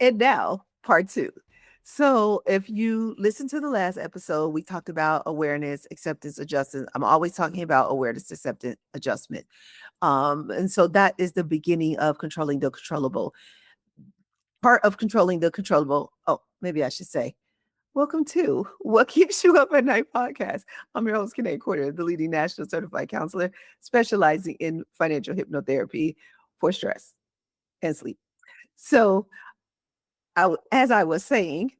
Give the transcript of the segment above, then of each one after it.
And now, part two. So, if you listen to the last episode, we talked about awareness, acceptance, adjustment. I'm always talking about awareness, acceptance, adjustment. And so that is the beginning of controlling the controllable. Part of controlling the controllable. Oh, maybe I should say, welcome to What Keeps You Up at Night podcast. I'm your host, Kiné, the leading national certified counselor specializing in financial hypnotherapy for stress and sleep. So, as I was saying,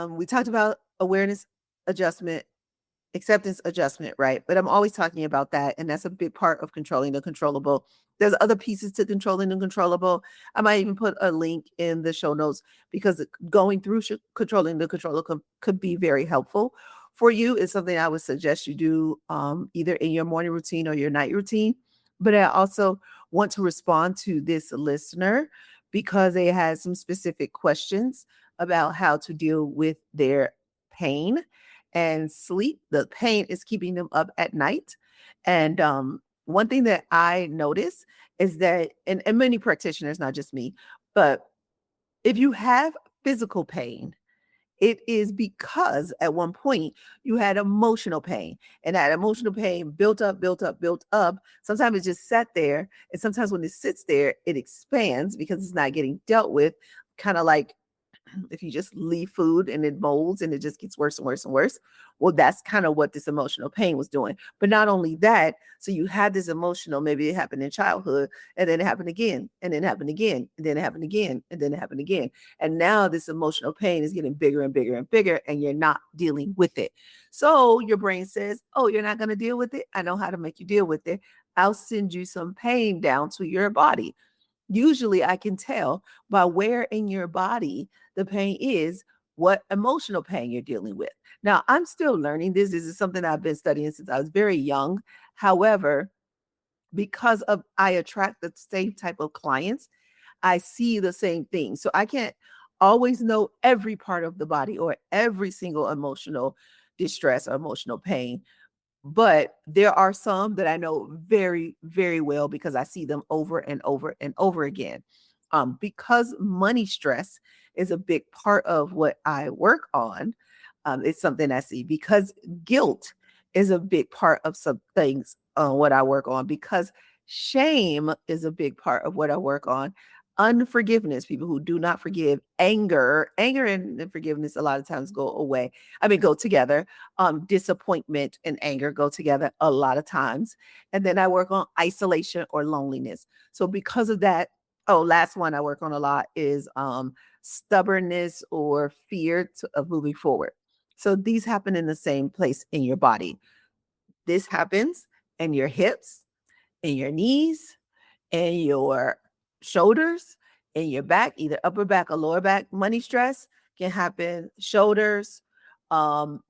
we talked about awareness, adjustment, acceptance, adjustment, right? But I'm always talking about that. And that's a big part of controlling the controllable. There's other pieces to controlling the controllable. I might even put a link in the show notes because going through controlling the controllable could be very helpful for you. It's something I would suggest you do either in your morning routine or your night routine. But I also want to respond to this listener because they had some specific questions about how to deal with their pain and sleep. The pain is keeping them up at night. And one thing that I notice is that, and many practitioners, not just me, but if you have physical pain, it is because at one point you had emotional pain, and that emotional pain built up, built up, built up. Sometimes it just sat there, and sometimes when it sits there, it expands because it's not getting dealt with, kind of like if you just leave food and it molds and it just gets worse and worse and worse. Well, that's kind of what this emotional pain was doing. But not only that, so you had this emotional, maybe it happened in childhood, and then it happened again, and then it happened again, and then it happened again, and then it happened again. And now this emotional pain is getting bigger and bigger and bigger, and you're not dealing with it. So your brain says, oh, you're not going to deal with it? I know how to make you deal with it. I'll send you some pain down to your body. Usually I can tell by where in your body the pain is, what emotional pain you're dealing with. Now, I'm still learning this. This is something I've been studying since I was very young. However, because of I attract the same type of clients, I see the same thing. So I can't always know every part of the body or every single emotional distress or emotional pain, but there are some that I know very, very well because I see them over and over and over again. Because money stress is a big part of what I work on, it's something I see. Because guilt is a big part of some things on what I work on. Because shame is a big part of what I work on. Unforgiveness, people who do not forgive, anger and forgiveness a lot of times go away. I mean, go together. Disappointment and anger go together a lot of times. And then I work on isolation or loneliness. So because of that, oh, last one I work on a lot is stubbornness or fear of moving forward. So these happen in the same place in your body. This happens in your hips, in your knees, in your shoulders, in your back, either upper back or lower back. Money stress can happen shoulders,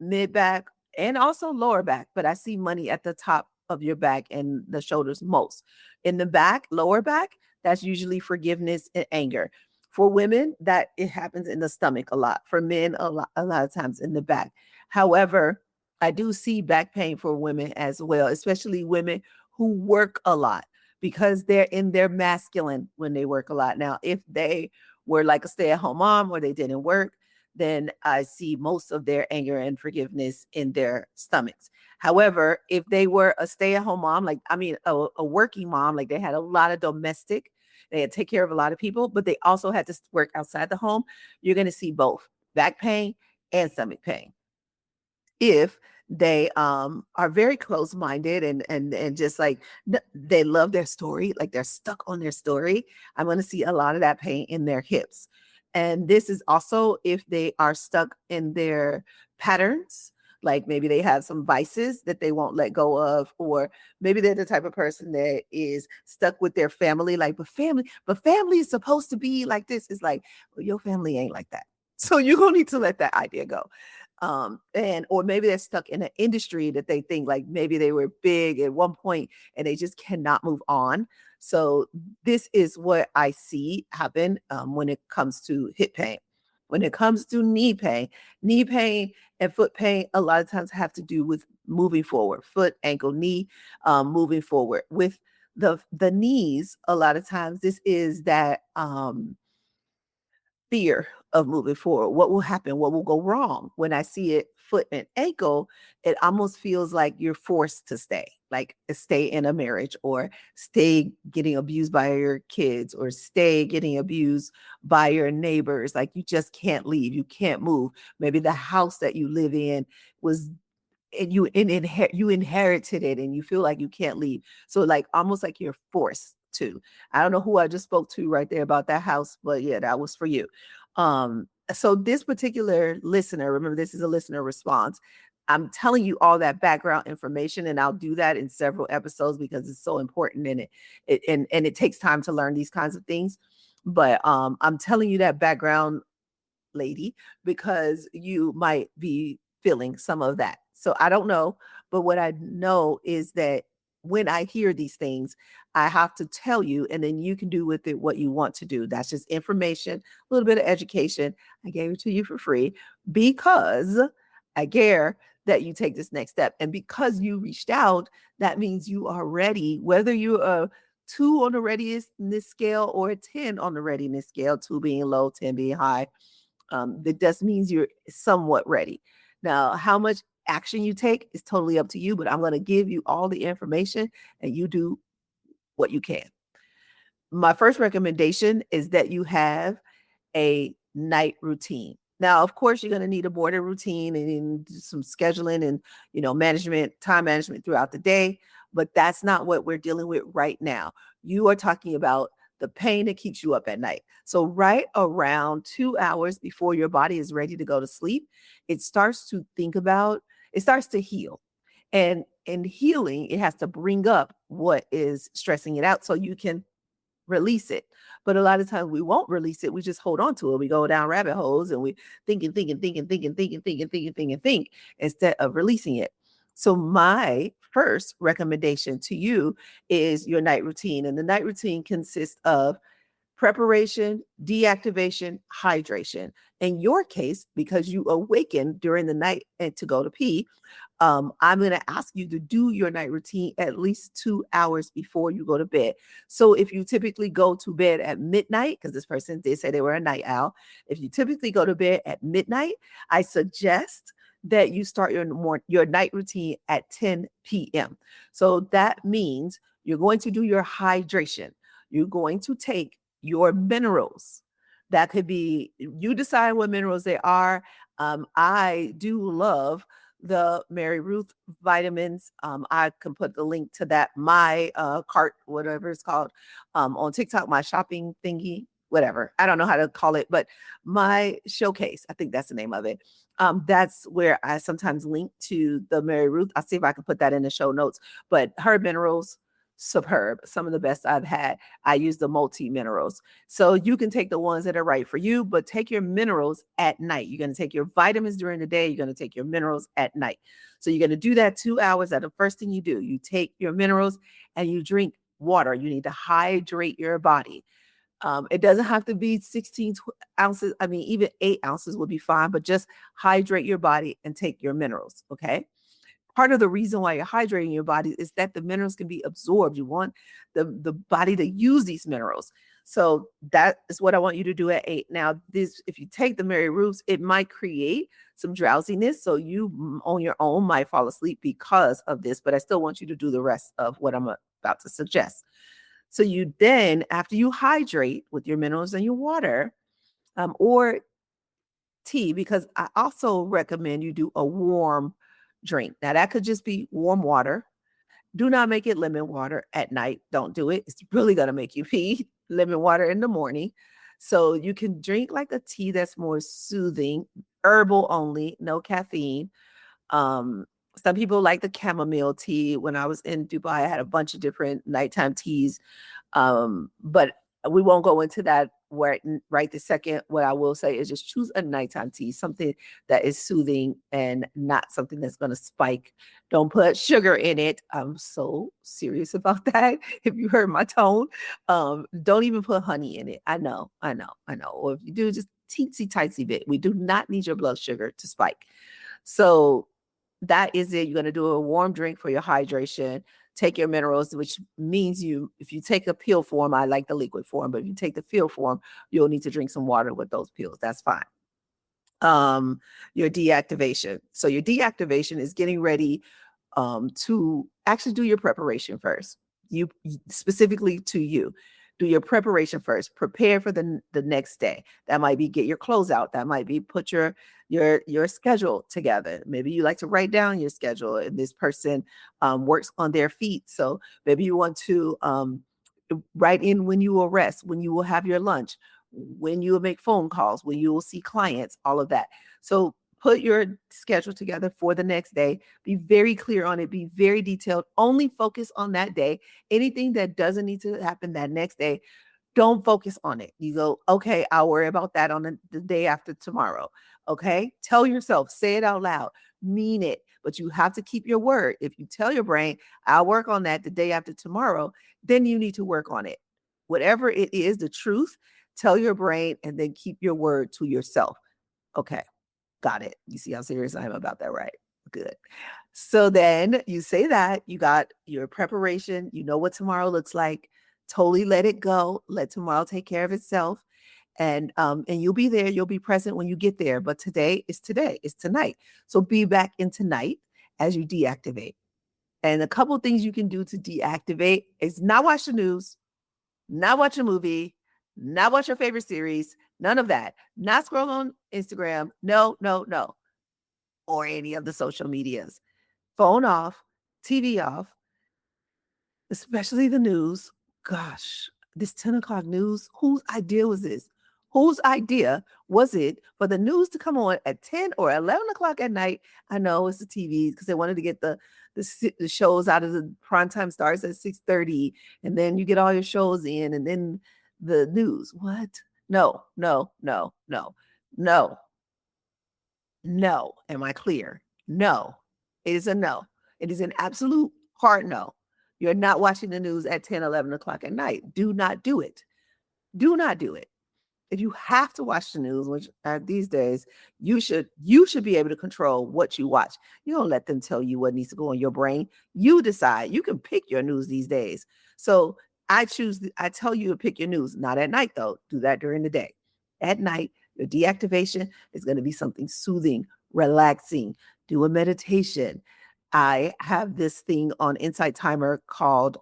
mid back, and also lower back. But I see money at the top of your back and the shoulders most. In the back, lower back, that's usually forgiveness and anger. For women, that it happens in the stomach a lot. For men, a lot of times in the back. However, I do see back pain for women as well, especially women who work a lot because they're in their masculine when they work a lot. Now, if they were like a stay-at-home mom or they didn't work, then I see most of their anger and forgiveness in their stomachs. However, if they were a stay-at-home mom, like I mean a working mom, like they had a lot of domestic, they had to take care of a lot of people, but they also had to work outside the home, you're going to see both back pain and stomach pain. If they are very close minded and just like they love their story, like they're stuck on their story, I'm going to see a lot of that pain in their hips. And this is also if they are stuck in their patterns, like maybe they have some vices that they won't let go of, or maybe they're the type of person that is stuck with their family, like but family is supposed to be like this. It's like, well, your family ain't like that, so you're gonna need to let that idea go. And or maybe they're stuck in an industry that they think like maybe they were big at one point and they just cannot move on. So this is what I see happen when it comes to hip pain. When it comes to knee pain and foot pain, a lot of times have to do with moving forward, foot, ankle, knee, moving forward. With the knees, a lot of times this is that fear of moving forward. What will happen? What will go wrong? When I see it foot and ankle, it almost feels like you're forced to stay, like stay in a marriage or stay getting abused by your kids or stay getting abused by your neighbors. Like you just can't leave. You can't move. Maybe the house that you live in was and you inherited it and you feel like you can't leave. So like almost like you're forced to. I don't know who I just spoke to right there about that house, but yeah, that was for you. So this particular listener, remember this is a listener response. I'm telling you all that background information, and I'll do that in several episodes because it's so important in and it takes time to learn these kinds of things. But I'm telling you that background, lady, because you might be feeling some of that. So I don't know, but what I know is that when I hear these things, I have to tell you, and then you can do with it what you want to do. That's just information, a little bit of education. I gave it to you for free because I care that you take this next step. And because you reached out, that means you are ready, whether you're a 2 on the readiness scale or a 10 on the readiness scale, 2 being low, 10 being high. That just means you're somewhat ready. Now, how much action you take is totally up to you, but I'm going to give you all the information and you do what you can. My first recommendation is that you have a night routine. Now, of course, you're going to need a morning routine and some scheduling and, management, time management throughout the day, but that's not what we're dealing with right now. You are talking about the pain that keeps you up at night. So right around 2 hours before your body is ready to go to sleep, it starts to it starts to heal. And in healing, it has to bring up what is stressing it out so you can release it. But a lot of times we won't release it. We just hold on to it. We go down rabbit holes and we think instead of releasing it. So my first recommendation to you is your night routine. And the night routine consists of preparation, deactivation, hydration. In your case, because you awaken during the night and to go to pee, I'm going to ask you to do your night routine at least 2 hours before you go to bed. So if you typically go to bed at midnight, because this person did say they were a night owl, if you typically go to bed at midnight, I suggest that you start your night routine at 10 p.m. So that means you're going to do your hydration. You're going to take your minerals. That could be, you decide what minerals they are. I do love the Mary Ruth vitamins. I can put the link to that, my cart, whatever it's called, on TikTok, my shopping thingy, whatever. I don't know how to call it, but my showcase, I think that's the name of it. That's where I sometimes link to the Mary Ruth. I'll see if I can put that in the show notes. But her minerals, superb. Some of the best I've had. I use the multi minerals. So you can take the ones that are right for you, but take your minerals at night. You're going to take your vitamins during the day. You're going to take your minerals at night. So you're going to do that 2 hours. That's the first thing you do. You take your minerals and you drink water. You need to hydrate your body. It doesn't have to be 16 ounces. I mean, even 8 ounces would be fine, but just hydrate your body and take your minerals. Okay. Part of the reason why you're hydrating your body is that the minerals can be absorbed. You want the body to use these minerals. So that is what I want you to do at 8. Now, this, if you take the Mary Ruths, it might create some drowsiness. So you on your own might fall asleep because of this, but I still want you to do the rest of what I'm about to suggest. So you then, after you hydrate with your minerals and your water, or tea, because I also recommend you do a warm drink. Now, that could just be warm water. Do not make it lemon water at night. Don't do it. It's really going to make you pee. Lemon water in the morning. So you can drink like a tea that's more soothing, herbal only, no caffeine. Um, some people like the chamomile tea. When I was in Dubai, I had a bunch of different nighttime teas. But we won't go into that right this second. What I will say is just choose a nighttime tea, something that is soothing and not something that's going to spike. Don't put sugar in it. I'm so serious about that. If you heard my tone, don't even put honey in it. I know. Or if you do, just teensy tiny bit. We do not need your blood sugar to spike. So that is it. You're going to do a warm drink for your hydration. take your minerals, which means if you take a pill form, I like the liquid form, but if you take the pill form, you'll need to drink some water with those pills. That's fine. Your deactivation. So your deactivation is getting ready to actually do your preparation first. You specifically to you. Do your preparation first. Prepare for the next day. That might be get your clothes out. That might be put your schedule together. Maybe you like to write down your schedule, and this person works on their feet. So maybe you want to write in when you will rest, when you will have your lunch, when you will make phone calls, when you will see clients, all of that. So put your schedule together for the next day. Be very clear on it. Be very detailed. Only focus on that day. Anything that doesn't need to happen that next day, don't focus on it. You go, okay, I'll worry about that on the day after tomorrow. Okay. Tell yourself, say it out loud, mean it, but you have to keep your word. If you tell your brain, I'll work on that the day after tomorrow, then you need to work on it. Whatever it is, the truth, tell your brain and then keep your word to yourself. Okay. Got it. You see how serious I am about that, right? Good. So then you say that you got your preparation, you know what tomorrow looks like. Totally let it go. Let tomorrow take care of itself. And you'll be there, you'll be present when you get there. But today is today, it's tonight. So be back in tonight as you deactivate. And a couple of things you can do to deactivate is not watch the news, not watch a movie, not watch your favorite series, none of that. Not scroll on Instagram. No, no, no. Or any of the social medias. Phone off, TV off, especially the news. Gosh, this 10 o'clock news, whose idea was this? Whose idea was it for the news to come on at 10 or 11 o'clock at night? I know it's the TV because they wanted to get the shows out of the primetime starts at 6:30, and then you get all your shows in, and then the news. What? No, no, no, no, no, no. Am I clear? No. It is a no. It is an absolute hard no. You're not watching the news at 10, 11 o'clock at night. Do not do it. Do not do it. If you have to watch the news, which these days, you should be able to control what you watch. You don't let them tell you what needs to go in your brain. You decide. You can pick your news these days. So I tell you to pick your news, not at night though. Do that during the day. At night, your deactivation is going to be something soothing, relaxing. Do a meditation. I have this thing on Insight Timer called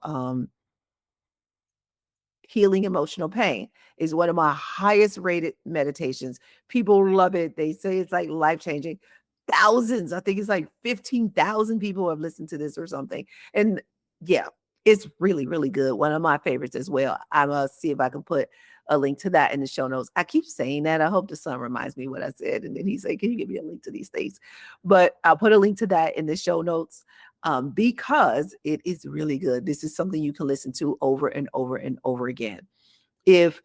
healing emotional pain. Is one of my highest rated meditations. People love it. They say it's like life changing. Thousands, I think it's like 15,000 people have listened to this or something. And yeah, it's really, really good. One of my favorites as well. I'm going to see if I can put a link to that in the show notes. I keep saying that. I hope the son reminds me what I said. And then he said, can you give me a link to these things? But I'll put a link to that in the show notes because it is really good. This is something you can listen to over and over and over again. If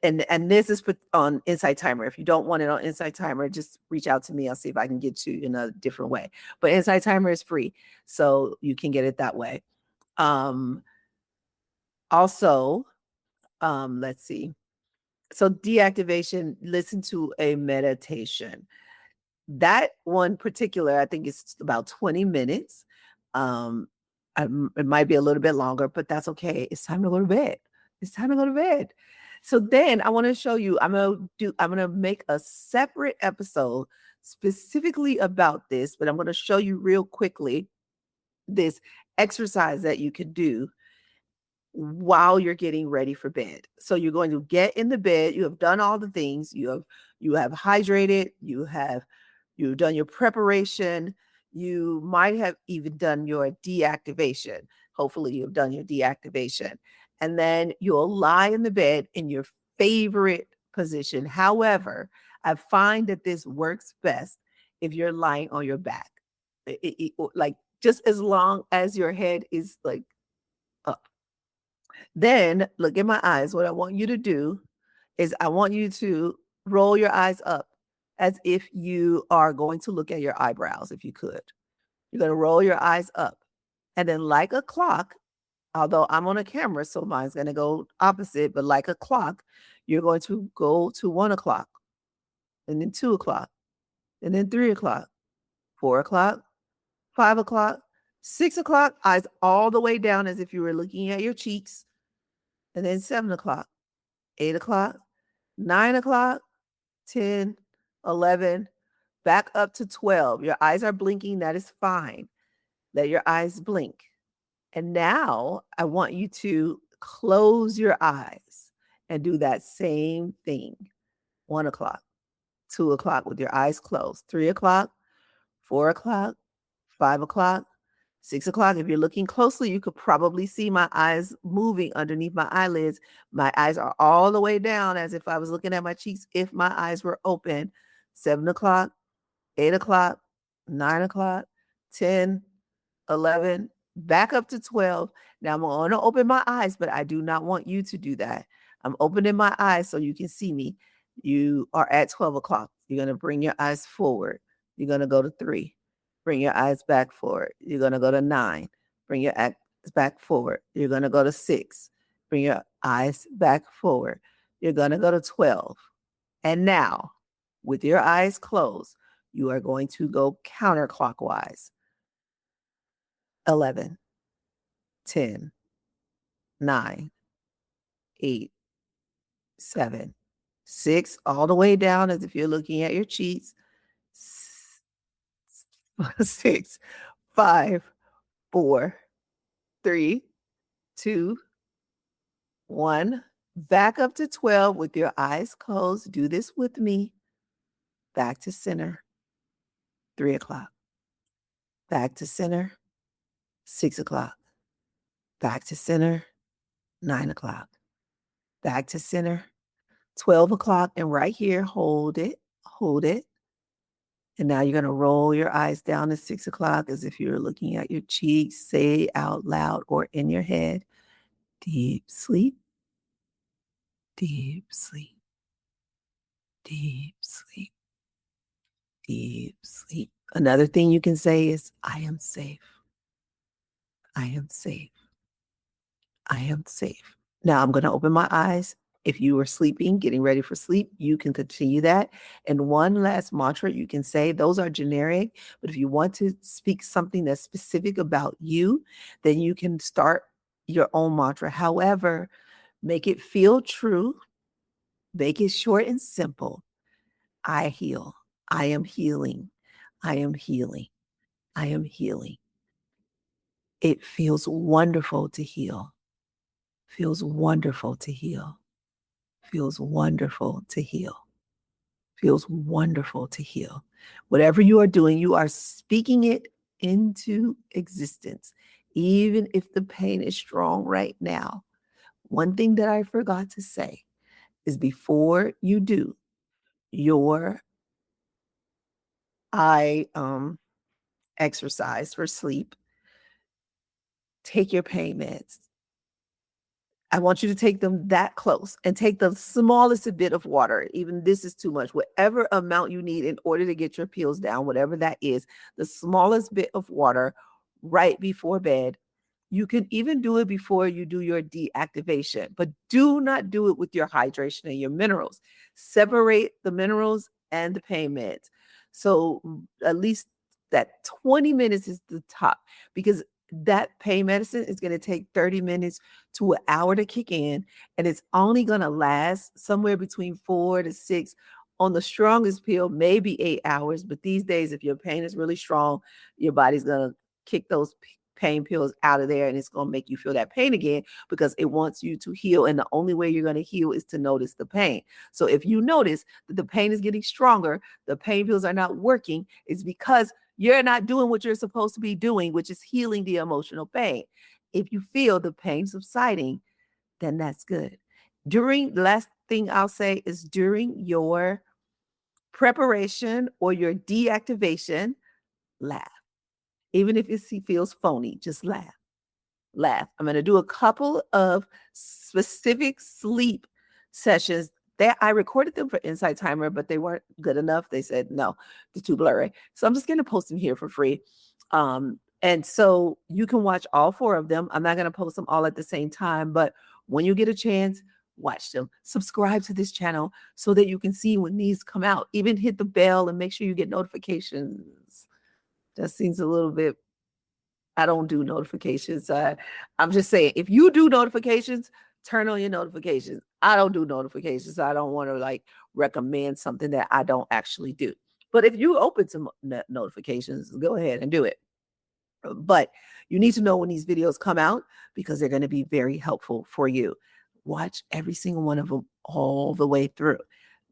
and this is put on Insight Timer. If you don't want it on Insight Timer, just reach out to me. I'll see if I can get you in a different way. But Insight Timer is free, so you can get it that way. Also, let's see. So deactivation, listen to a meditation. That one particular, I think it's about 20 minutes. Um, it might be a little bit longer, but that's okay. It's time to go to bed. It's time to go to bed. So then I want to show you, I'm gonna make a separate episode specifically about this, but I'm going to show you real quickly this exercise that you could do while you're getting ready for bed. So you're going to get in the bed, you have done all the things, you have hydrated, you've done your preparation, you might have even done your deactivation. Hopefully you've done your deactivation. And then you'll lie in the bed in your favorite position. However, I find that this works best if you're lying on your back. Like just as long as your head is like up. Then look in my eyes. What I want you to do is I want you to roll your eyes up as if you are going to look at your eyebrows, if you could. You're going to roll your eyes up. And then, like a clock, although I'm on a camera, so mine's going to go opposite, but like a clock, you're going to go to 1 o'clock, and then 2 o'clock, and then 3 o'clock, 4 o'clock, 5 o'clock, 6 o'clock, eyes all the way down as if you were looking at your cheeks. And then 7 o'clock, 8 o'clock, 9 o'clock, 10, 11, back up to 12. Your eyes are blinking. That is fine. Let your eyes blink. And now I want you to close your eyes and do that same thing. 1 o'clock, 2 o'clock with your eyes closed, 3 o'clock, 4 o'clock, 5 o'clock, 6 o'clock. If you're looking closely, you could probably see my eyes moving underneath my eyelids. My eyes are all the way down as if I was looking at my cheeks if my eyes were open. 7 o'clock, 8 o'clock, 9 o'clock, 10, 11, back up to 12. Now I'm going to open my eyes, but I do not want you to do that. I'm opening my eyes so you can see me. You are at 12 o'clock. You're going to bring your eyes forward. You're going to go to 3. Bring your eyes back forward. You're going to go to 9. Bring your eyes back forward. You're going to go to 6. Bring your eyes back forward. You're going to go to 12. And now, with your eyes closed, you are going to go counterclockwise. 11, 10, 9, 8, 7, 6, all the way down as if you're looking at your cheeks. 6, 5, 4, 3, 2, 1. Back up to 12 with your eyes closed. Do this with me. Back to center. 3 o'clock. Back to center. 6 o'clock. Back to center. 9 o'clock. Back to center. 12 o'clock. And right here, hold it. Hold it. And now you're going to roll your eyes down to 6 o'clock as if you're looking at your cheeks. Say out loud or in your head, deep sleep, deep sleep, deep sleep, deep sleep. Another thing you can say is, I am safe. I am safe. I am safe. Now I'm going to open my eyes. If you are sleeping, getting ready for sleep, you can continue that. And one last mantra you can say, those are generic, but if you want to speak something that's specific about you, then you can start your own mantra. However, make it feel true, make it short and simple. I heal. I am healing. I am healing. I am healing. It feels wonderful to heal. Feels wonderful to heal. Feels wonderful to heal. Feels wonderful to heal. Whatever you are doing, you are speaking it into existence, even if the pain is strong right now. One thing that I forgot to say is before you do your eye exercise for sleep, take your pain meds. I want you to take them that close and take the smallest bit of water. Even this is too much. Whatever amount you need in order to get your pills down, whatever that is, the smallest bit of water right before bed. You can even do it before you do your deactivation, but do not do it with your hydration and your minerals. Separate the minerals and the pain meds. So at least that 20 minutes is the top, because that pain medicine is going to take 30 minutes to an hour to kick in, and it's only going to last somewhere between 4 to 6 on the strongest pill, maybe 8 hours. But these days, if your pain is really strong, your body's going to kick those pain pills out of there, and it's going to make you feel that pain again because it wants you to heal. And the only way you're going to heal is to notice the pain. So if you notice that the pain is getting stronger, the pain pills are not working, it's because you're not doing what you're supposed to be doing, which is healing the emotional pain. If you feel the pain subsiding, then that's good. The last thing I'll say is during your preparation or your deactivation, laugh. Even if it feels phony, just laugh. Laugh. I'm going to do a couple of specific sleep sessions that I recorded them for Insight Timer, but they weren't good enough. They said, no, they're too blurry. So I'm just going to post them here for free. And so you can watch all 4 of them. I'm not going to post them all at the same time, but when you get a chance, watch them. Subscribe to this channel so that you can see when these come out. Even hit the bell and make sure you get notifications. That seems a little bit I don't do notifications. I'm just saying, if you do notifications, turn on your notifications. I don't do notifications. I don't want to like recommend something that I don't actually do. But if you open some notifications, go ahead and do it. But you need to know when these videos come out because they're going to be very helpful for you. Watch every single one of them all the way through.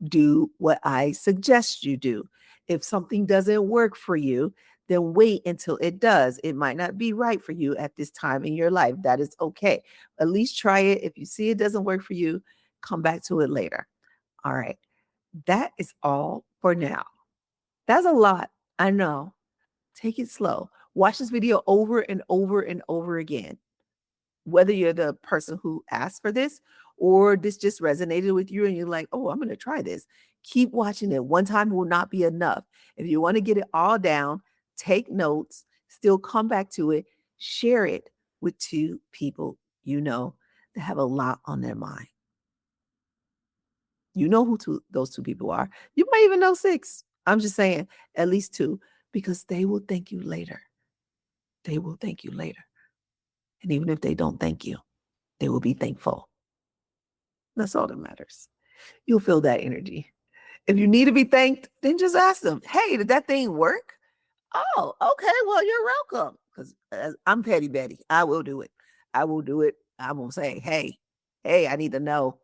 Do what I suggest you do. If something doesn't work for you, then wait until it does. It might not be right for you at this time in your life. That is okay. At least try it. If you see it doesn't work for you, come back to it later. All right. That is all for now. That's a lot. I know. Take it slow. Watch this video over and over and over again. Whether you're the person who asked for this or this just resonated with you and you're like, oh, I'm going to try this. Keep watching it. One time will not be enough. If you want to get it all down, take notes, still come back to it, share it with two people you know that have a lot on their mind. You know who those two people are. You might even know six. I'm just saying, at least two, because they will thank you later. They will thank you later. And even if they don't thank you, they will be thankful. That's all that matters. You'll feel that energy. If you need to be thanked, then just ask them, hey, did that thing work? Oh, okay. Well, you're welcome. Because I'm Petty Betty. I will do it. I will do it. I will say, hey, I need to know.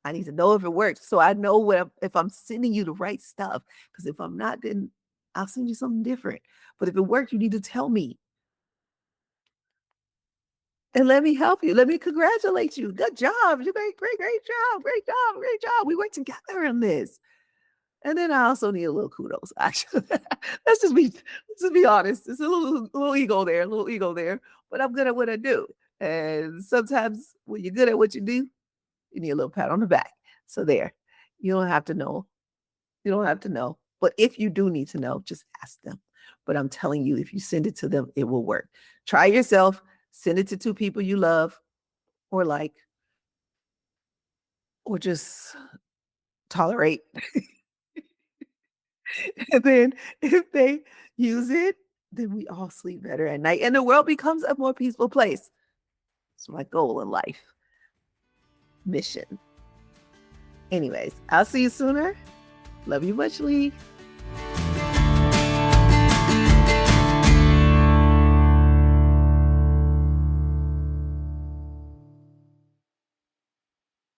I need to know if it works. So I know if I'm sending you the right stuff. Because if I'm not, then I'll send you something different. But if it worked, you need to tell me. And let me help you. Let me congratulate you. Good job. You great job. Great job. Great job. We worked together on this. And then I also need a little kudos. Actually, let's just be honest. It's a little ego there, a little ego there. But I'm good at what I do. And sometimes when you're good at what you do, you need a little pat on the back. So there. You don't have to know. You don't have to know. But if you do need to know, just ask them. But I'm telling you, if you send it to them, it will work. Try yourself. Send it to two people you love or like, or just tolerate. And then if they use it, then we all sleep better at night and the world becomes a more peaceful place. It's my goal in life. Mission. Anyways, I'll see you sooner. Love you muchly.